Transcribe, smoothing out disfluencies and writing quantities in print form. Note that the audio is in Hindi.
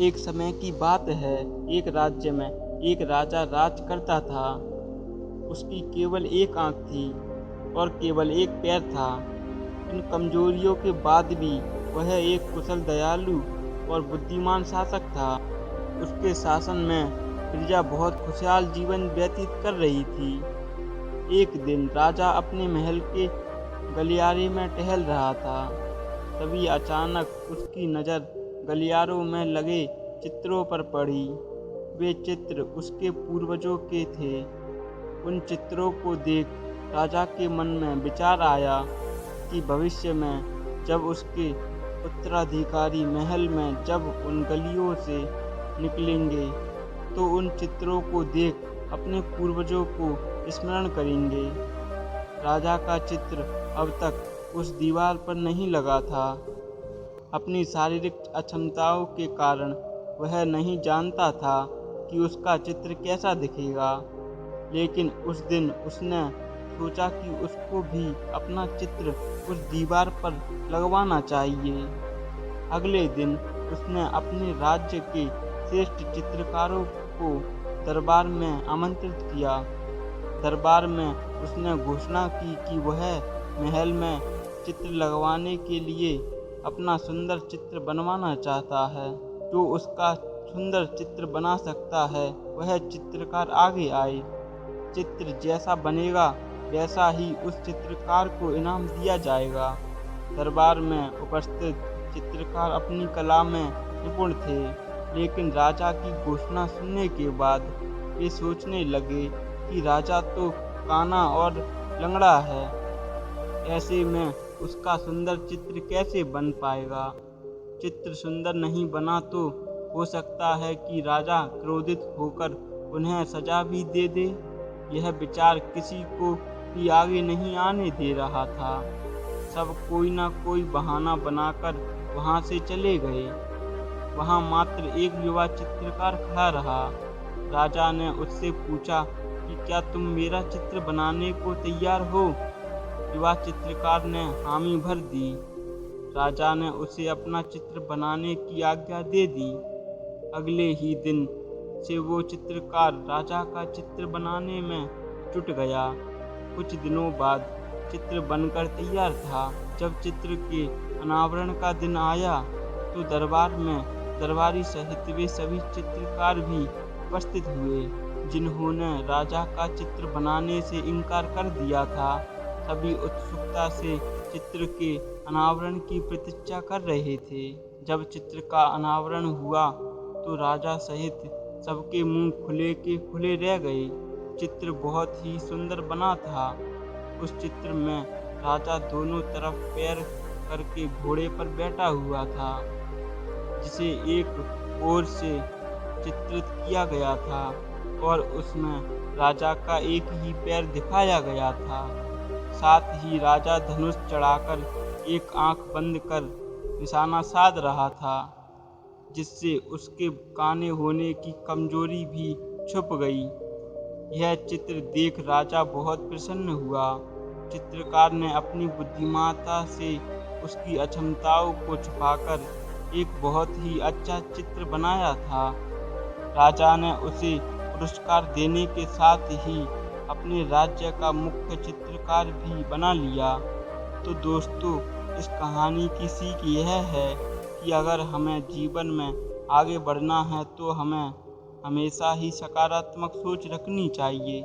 एक समय की बात है। एक राज्य में एक राजा राज करता था। उसकी केवल एक आंख थी और केवल एक पैर था। इन कमजोरियों के बाद भी वह एक कुशल, दयालु और बुद्धिमान शासक था। उसके शासन में प्रजा बहुत खुशहाल जीवन व्यतीत कर रही थी। एक दिन राजा अपने महल के गलियारे में टहल रहा था। तभी अचानक उसकी नज़र गलियारों में लगे चित्रों पर पड़ी। वे चित्र उसके पूर्वजों के थे। उन चित्रों को देख राजा के मन में विचार आया कि भविष्य में जब उसके उत्तराधिकारी महल में जब उन गलियों से निकलेंगे तो उन चित्रों को देख अपने पूर्वजों को स्मरण करेंगे। राजा का चित्र अब तक उस दीवार पर नहीं लगा था। अपनी शारीरिक अक्षमताओं के कारण वह नहीं जानता था कि उसका चित्र कैसा दिखेगा, लेकिन उस दिन उसने सोचा कि उसको भी अपना चित्र उस दीवार पर लगवाना चाहिए। अगले दिन उसने अपने राज्य के श्रेष्ठ चित्रकारों को दरबार में आमंत्रित किया। दरबार में उसने घोषणा की कि वह महल में चित्र लगवाने के लिए अपना सुंदर चित्र बनवाना चाहता है। जो उसका सुंदर चित्र बना सकता है वह चित्रकार आगे आए। चित्र जैसा बनेगा वैसा ही उस चित्रकार को इनाम दिया जाएगा। दरबार में उपस्थित चित्रकार अपनी कला में निपुण थे, लेकिन राजा की घोषणा सुनने के बाद वे सोचने लगे कि राजा तो काना और लंगड़ा है। ऐसे में उसका सुंदर चित्र कैसे बन पाएगा। चित्र सुंदर नहीं बना तो हो सकता है कि राजा क्रोधित होकर उन्हें सजा भी दे दे। यह विचार किसी को भी आगे नहीं आने दे रहा था। सब कोई ना कोई बहाना बनाकर वहां से चले गए। वहां मात्र एक युवा चित्रकार खड़ा रहा। राजा ने उससे पूछा कि क्या तुम मेरा चित्र बनाने को तैयार हो। युवा चित्रकार ने हामी भर दी। राजा ने उसे अपना चित्र बनाने की आज्ञा दे दी। अगले ही दिन से वो चित्रकार राजा का चित्र बनाने में जुट गया। कुछ दिनों बाद चित्र बनकर तैयार था। जब चित्र के अनावरण का दिन आया तो दरबार में दरबारी सहित वे सभी चित्रकार भी उपस्थित हुए जिन्होंने राजा का चित्र बनाने से इनकार कर दिया था। सभी उत्सुकता से चित्र के अनावरण की प्रतीक्षा कर रहे थे। जब चित्र का अनावरण हुआ तो राजा सहित सबके मुंह खुले के खुले रह गए। चित्र बहुत ही सुंदर बना था। उस चित्र में राजा दोनों तरफ पैर करके घोड़े पर बैठा हुआ था, जिसे एक ओर से चित्रित किया गया था और उसमें राजा का एक ही पैर दिखाया गया था। साथ ही राजा धनुष चढ़ाकर एक आंख बंद कर निशाना साध रहा था, जिससे उसके काने होने की कमजोरी भी छुप गई। यह चित्र देख राजा बहुत प्रसन्न हुआ। चित्रकार ने अपनी बुद्धिमत्ता से उसकी अक्षमताओं को छुपाकर एक बहुत ही अच्छा चित्र बनाया था। राजा ने उसे पुरस्कार देने के साथ ही अपने राज्य का मुख्य चित्रकार भी बना लिया। तो दोस्तों, इस कहानी की सीख यह है कि अगर हमें जीवन में आगे बढ़ना है तो हमें हमेशा ही सकारात्मक सोच रखनी चाहिए।